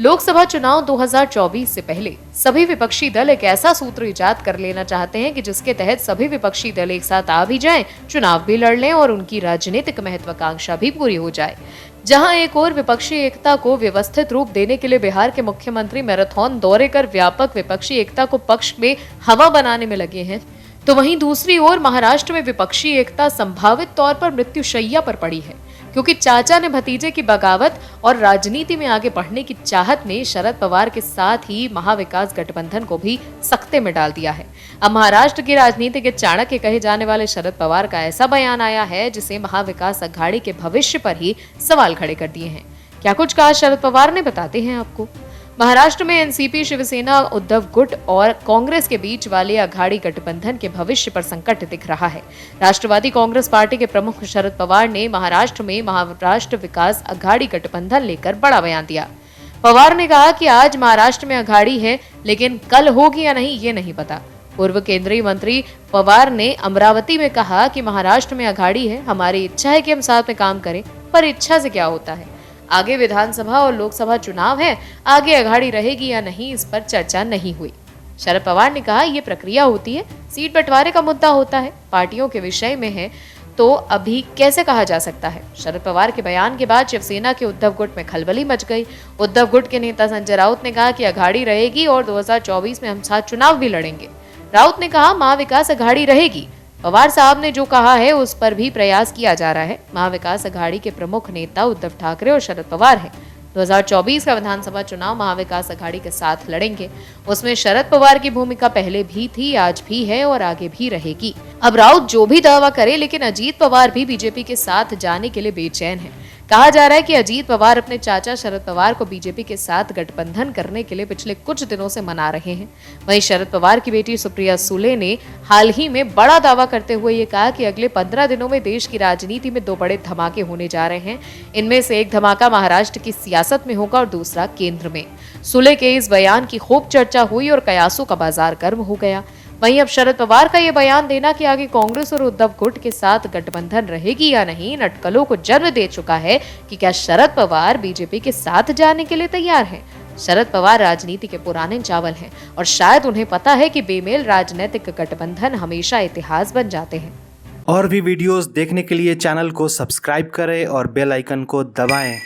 लोकसभा चुनाव 2024 से पहले सभी विपक्षी दल एक ऐसा सूत्र इजाद कर लेना चाहते हैं कि जिसके तहत सभी विपक्षी दल एक साथ आ भी जाएं, चुनाव भी लड़ लें और उनकी राजनीतिक महत्वाकांक्षा भी पूरी हो जाए। जहां एक और विपक्षी एकता को व्यवस्थित रूप देने के लिए बिहार के मुख्यमंत्री मैराथन दौरे कर व्यापक विपक्षी एकता को पक्ष में हवा बनाने में लगे हैं, तो वहीं दूसरी ओर महाराष्ट्र में विपक्षी एकता संभावित तौर पर मृत्युशैया पर पड़ी है, क्योंकि चाचा ने भतीजे की बगावत और राजनीति में आगे बढ़ने की चाहत ने शरद पवार के साथ ही महाविकास गठबंधन को भी सख्ते में डाल दिया है। अब महाराष्ट्र की राजनीति के चाणक्य कहे जाने वाले शरद पवार का ऐसा बयान आया है जिसे महाविकास अघाड़ी के भविष्य पर ही सवाल खड़े कर दिए हैं। क्या कुछ कहा शरद पवार ने, बताते हैं आपको। महाराष्ट्र में एनसीपी, शिवसेना, उद्धव गुट और कांग्रेस के बीच वाले अघाड़ी गठबंधन के भविष्य पर संकट दिख रहा है। राष्ट्रवादी कांग्रेस पार्टी के प्रमुख शरद पवार ने महाराष्ट्र में महाराष्ट्र विकास अघाड़ी गठबंधन लेकर बड़ा बयान दिया। पवार ने कहा कि आज महाराष्ट्र में अघाड़ी है, लेकिन कल होगी या नहीं ये नहीं पता। पूर्व केंद्रीय मंत्री पवार ने अमरावती में कहा कि महाराष्ट्र में अघाड़ी है, हमारी इच्छा है कि हम साथ में काम करें, पर इच्छा से क्या होता है। आगे विधानसभा और लोकसभा चुनाव है, आगे अघाड़ी रहेगी या नहीं इस पर चर्चा नहीं हुई। शरद पवार ने कहा ये प्रक्रिया होती है, सीट बंटवारे का मुद्दा होता है, पार्टियों के विषय में है तो अभी कैसे कहा जा सकता है। शरद पवार के बयान के बाद शिवसेना के उद्धव गुट में खलबली मच गई। उद्धव गुट के नेता संजय राउत ने कहा कि अघाड़ी रहेगी और 2024 में हम साथ चुनाव भी लड़ेंगे। राउत ने कहा महाविकास अघाड़ी रहेगी। पवार साहब ने जो कहा है उस पर भी प्रयास किया जा रहा है। महाविकास अघाड़ी के प्रमुख नेता उद्धव ठाकरे और शरद पवार हैं। 2024 का विधानसभा चुनाव महाविकास अघाड़ी के साथ लड़ेंगे। उसमें शरद पवार की भूमिका पहले भी थी, आज भी है और आगे भी रहेगी। अब राउत जो भी दावा करे, लेकिन अजीत पवार भी बीजेपी के साथ जाने के लिए बेचैन है। कहा जा रहा है कि अजीत पवार अपने चाचा शरद पवार को बीजेपी के साथ गठबंधन करने के लिए पिछले कुछ दिनों से मना रहे हैं। वहीं शरद पवार की बेटी सुप्रिया सुले ने हाल ही में बड़ा दावा करते हुए ये कहा कि अगले 15 दिनों में देश की राजनीति में 2 बड़े धमाके होने जा रहे हैं। इनमें से एक धमाका महाराष्ट्र की सियासत में होगा और दूसरा केंद्र में। सुले के इस बयान की खूब चर्चा हुई और कयासों का बाजार गर्म हो गया। वहीं अब शरद पवार का ये बयान देना कि आगे कांग्रेस और उद्धव गुट के साथ गठबंधन रहेगी या नहीं, अटकलों को जन्म दे चुका है कि क्या शरद पवार बीजेपी के साथ जाने के लिए तैयार हैं। शरद पवार राजनीति के पुराने चावल हैं और शायद उन्हें पता है कि बेमेल राजनीतिक गठबंधन हमेशा इतिहास बन जाते हैं। और भी वीडियोस देखने के लिए चैनल को सब्सक्राइब करें और बेल आइकन को दबाएं।